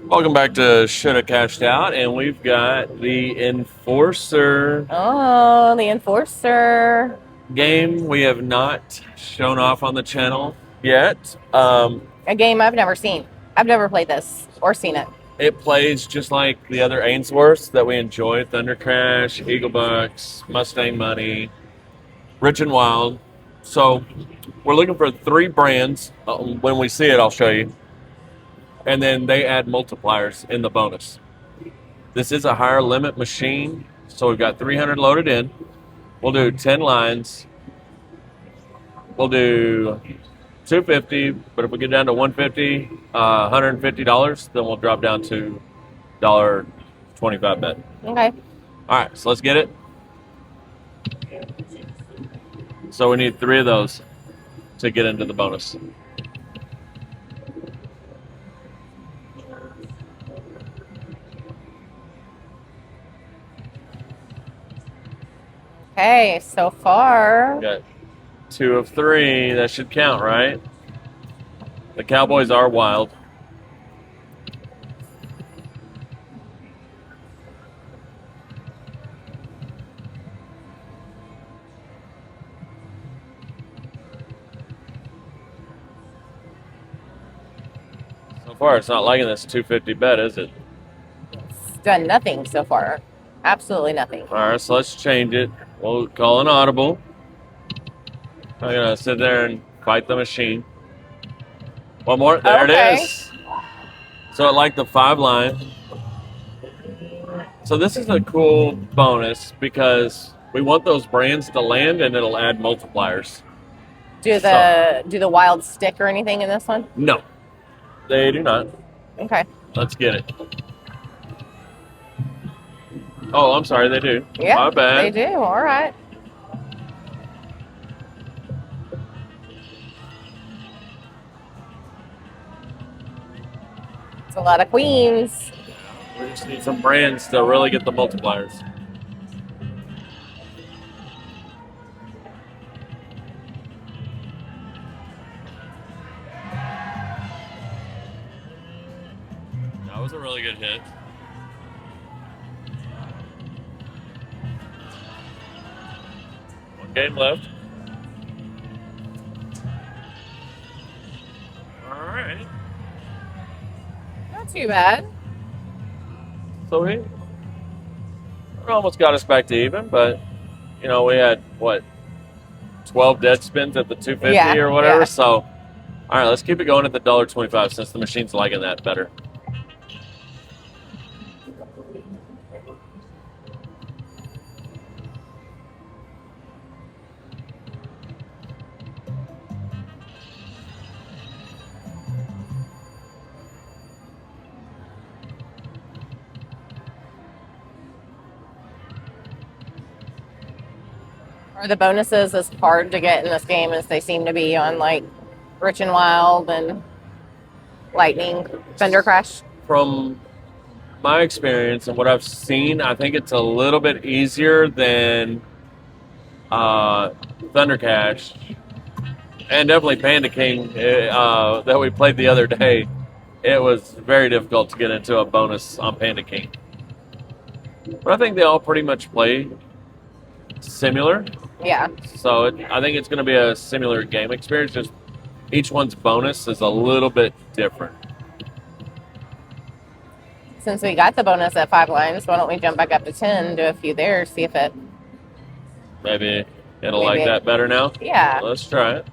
Welcome back to Shoulda Cashed Out, and we've got the Enforcer Oh, the enforcer. game. We have not shown off on the channel yet. A game I've never seen. I've never played this or seen it. It plays just like the other Ainsworths that we enjoy: Thunder Crash, Eagle Bucks, Mustang Money, Rich and Wild. So we're looking for three brands. When we see it, I'll show you. And then they add multipliers in the bonus. This is a higher limit machine, so we've got 300 loaded in. We'll do 10 lines. We'll do 250, but if we get down to 150, $150, then we'll drop down to $1.25 bet. Okay. All right, so let's get it. So we need three of those to get into the bonus. Okay, so far. Got two of three. That should count, right? The Cowboys are wild. So far, it's not liking this 250 bet, is it? It's done nothing so far. Absolutely nothing. All right, so let's change it. We'll call an audible. I'm going to sit there and fight the machine. One more. There it Okay. is. So it liked the 5 line. So this is a cool bonus because we want those brands to land and it'll add multipliers. Do the wild stick or anything in this one? No, they do not. Okay. Let's get it. Oh, I'm sorry, they do. Yeah. My bad. They do. All right. It's a lot of queens. We just need some brands to really get the multipliers. That was a really good hit. One game left. All right. Not too bad. So we almost got us back to even, but you know, we had what 12 dead spins at the 250 Yeah, or whatever. yeah. So all right, let's keep it going at the $1.25 since the machine's liking that better. Are the bonuses as hard to get in this game as they seem to be on like Rich and Wild and Lightning, Thunder Crash? From my experience and what I've seen, I think it's a little bit easier than Thunder Cash and definitely Panda King that we played the other day. It was very difficult to get into a bonus on Panda King. But I think they all pretty much play similar. Yeah. So I think it's going to be a similar game experience. Just each one's bonus is a little bit different. Since we got the bonus at 5 lines, why don't we jump back up to 10, do a few there, see if it. Maybe it'll like Maybe. that better now. Yeah. Let's try it.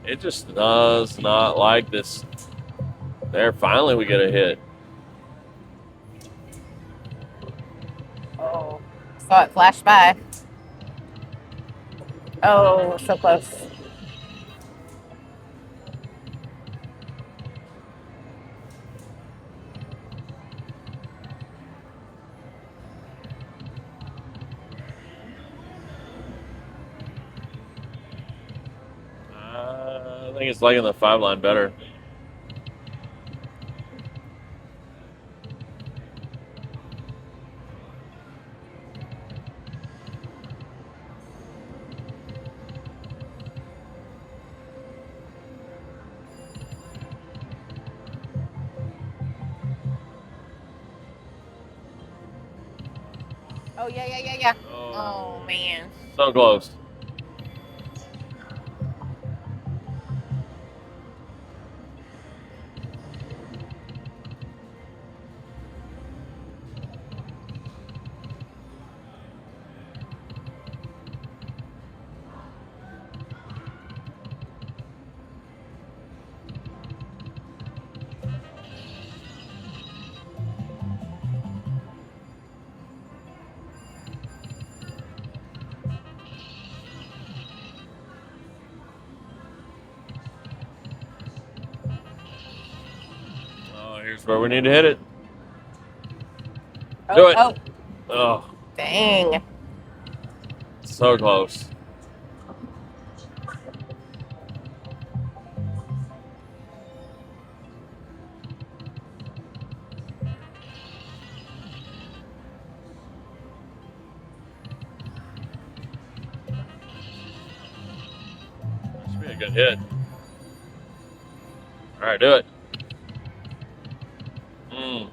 It just does not like this. There, finally we get a hit. Oh, saw it flash by. Oh, so close. I think it's liking the 5 line better. Oh, yeah, yeah, yeah, yeah. Oh, Oh, man. so close. Oh, here's where we need to hit it. Oh, Do it. oh, Oh, dang. so close. That should be a good hit. All right, do it. Mm.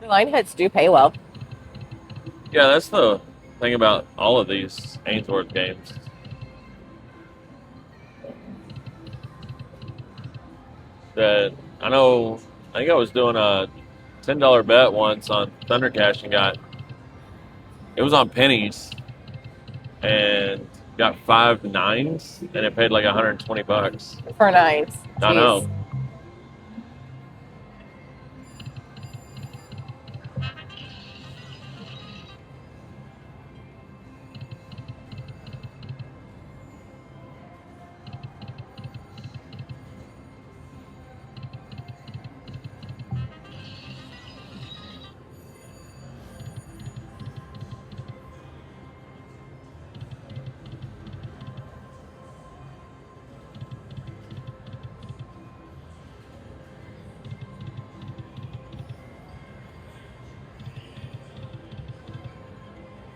The line hits do pay well. Yeah, that's the thing about all of these Ainsworth games. That I know, I think I was doing a $10 bet once on Thunder Cash and it was on pennies and got 5 9s and it paid like $120. For nines. I know.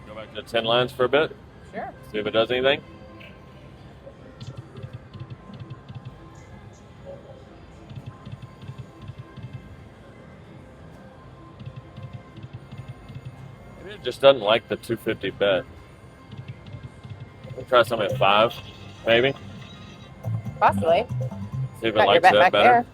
Go back to 10 lines for a bit. Sure. See if it does anything. Maybe it just doesn't like the 250 bet. We'll try something at 5, maybe. Possibly. See if it Got your likes bet that back better. there.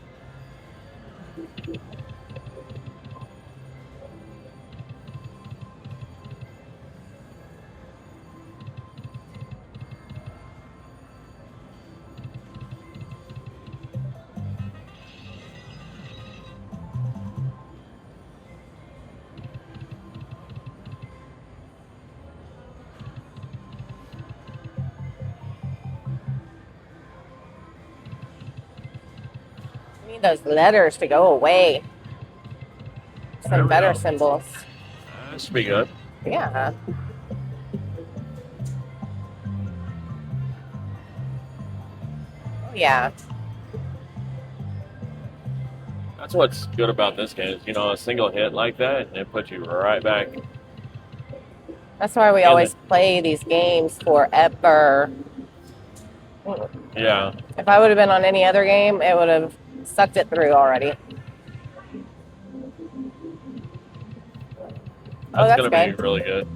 We need those letters to go away. There Some we better go. symbols. That should be good. Yeah. Oh, yeah. That's what's good about this game is, a single hit like that, and it puts you right back. That's why we And always play these games forever. Yeah. If I would have been on any other game, it would have sucked it through already. Oh, That's that's going to be good. really good.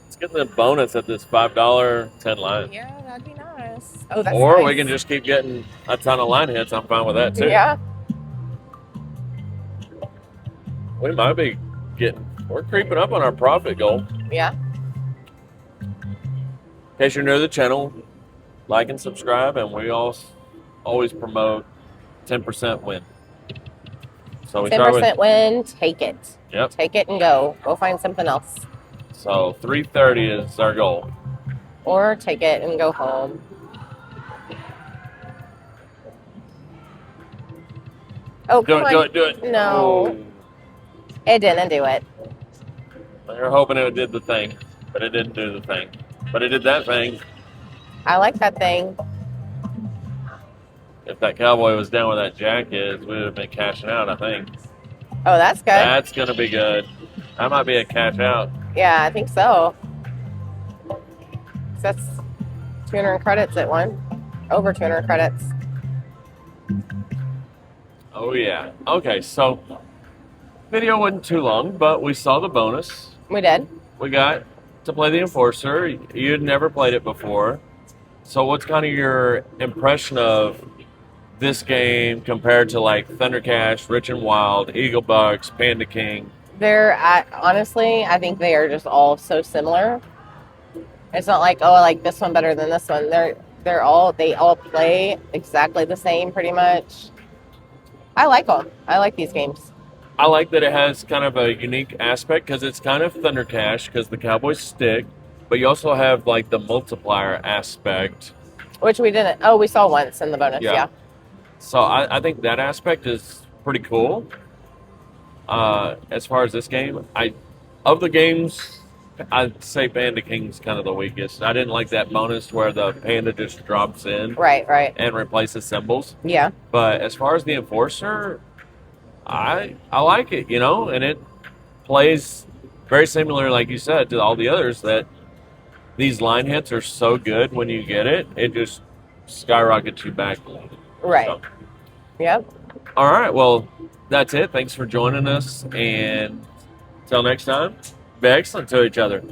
Let's get the bonus at this $5 10 line. Yeah, that'd be nice. Oh, that's Or nice. we can just keep getting a ton of line hits. I'm fine with that too. Yeah. We might be we're creeping up on our profit goal. Yeah. In case you're new to the channel, like and subscribe, and we always promote 10% win. So we start with 10% win, take it. Yep. Take it and go. Go find something else. So 330 is our goal. Or take it and go home. Oh, Do come it, on. do it. No. It didn't do it. We were hoping it did the thing, but it didn't do the thing. But it did that thing. I like that thing. If that cowboy was down where that jack is, we would have been cashing out, I think. Oh, that's good. That's gonna be good. That might be a cash out. Yeah, I think so. That's 200 credits at one. Over 200 credits. Oh yeah. Okay, so video wasn't too long, but we saw the bonus. We did. We got to play the Enforcer. You'd never played it before. So what's kind of your impression of this game compared to like Thunder Cash, Rich and Wild, Eagle Bucks, Panda King? Honestly, I think they are just all so similar. It's not like, oh, I like this one better than this one. They all play exactly the same pretty much. I like them. I like these games. I like that it has kind of a unique aspect because it's kind of Thunder Cash because the Cowboys stick, but you also have like the multiplier aspect. Which we didn't. Oh, we saw once in the bonus. Yeah. So I think that aspect is pretty cool. As far as this game, of the games, I'd say Panda King's kind of the weakest. I didn't like that bonus where the panda just drops in Right. and replaces symbols. Yeah. But as far as the Enforcer, I like it, and it plays very similar, like you said, to all the others. That these line hits are so good when you get it, it just skyrockets you back. Right. So. Yep. All right. Well, that's it. Thanks for joining us, and until next time, be excellent to each other.